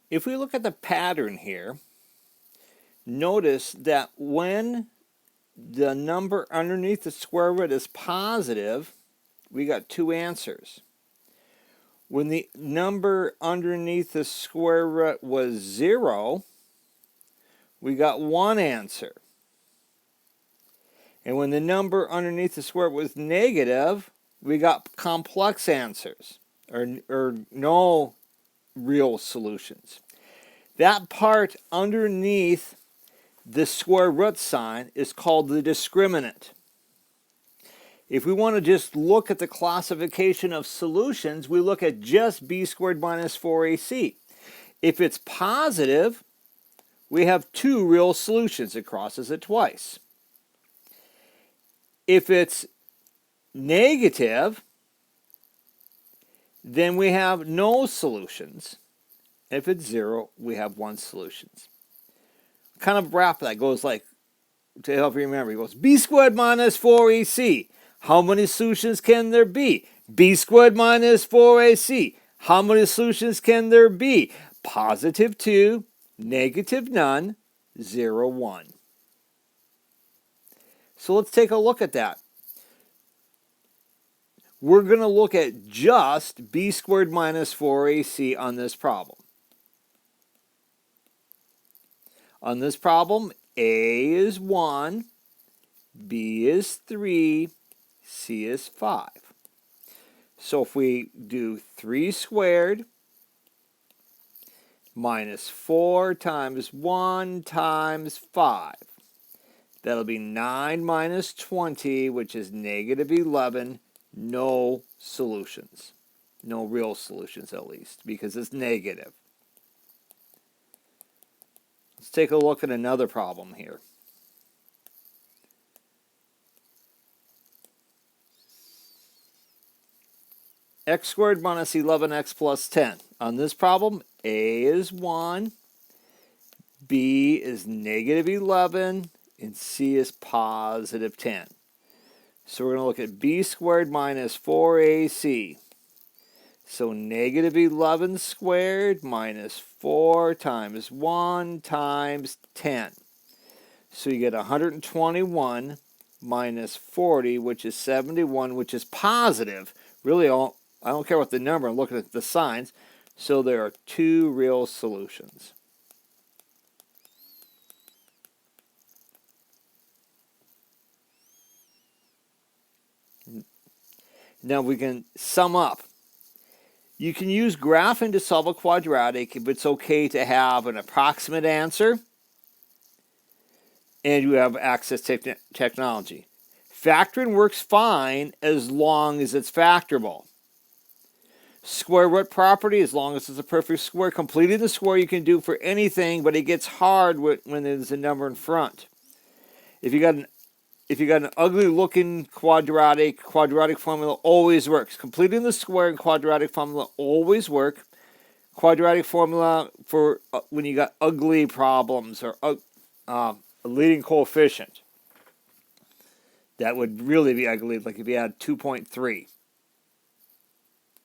If we look at the pattern here, notice that when the number underneath the square root is positive, we got two answers. When the number underneath the square root was 0, we got one answer. And when the number underneath the square root was negative, we got complex answers, or no real solutions. That part underneath the square root sign is called the discriminant. If we want to just look at the classification of solutions, we look at just b squared minus 4ac. If it's positive, we have two real solutions. It crosses it twice. If it's negative, then we have no solutions. If it's 0, we have one solution. Kind of graph that goes like, to help you remember, it goes b squared minus 4ac. How many solutions can there be? B squared minus 4ac. How many solutions can there be? Positive 2, negative none, 0, 1. So let's take a look at that. We're going to look at just b squared minus 4ac on this problem. On this problem, a is 1, b is 3, c is 5. So if we do 3 squared minus 4 times 1 times 5, that'll be 9 minus 20, which is negative 11. No solutions. No real solutions, at least, because it's negative. Let's take a look at another problem here. X squared minus 11x plus 10. On this problem, a is 1, b is negative 11, and c is positive 10. So we're going to look at b squared minus 4ac. So negative 11 squared minus 4 times 1 times 10. So you get 121 minus 40, which is 71, which is positive. Really, I don't care what the number, I'm looking at the signs. So there are two real solutions. Now we can sum up. You can use graphing to solve a quadratic if it's okay to have an approximate answer and you have access to technology. Factoring works fine as long as it's factorable. Square root property, as long as it's a perfect square. Completing the square you can do for anything, but it gets hard when there's a number in front. If you got an ugly looking quadratic formula always works. Completing the square and quadratic formula always work. Quadratic formula for when you got ugly problems or a leading coefficient. That would really be ugly, like if you had 2.3.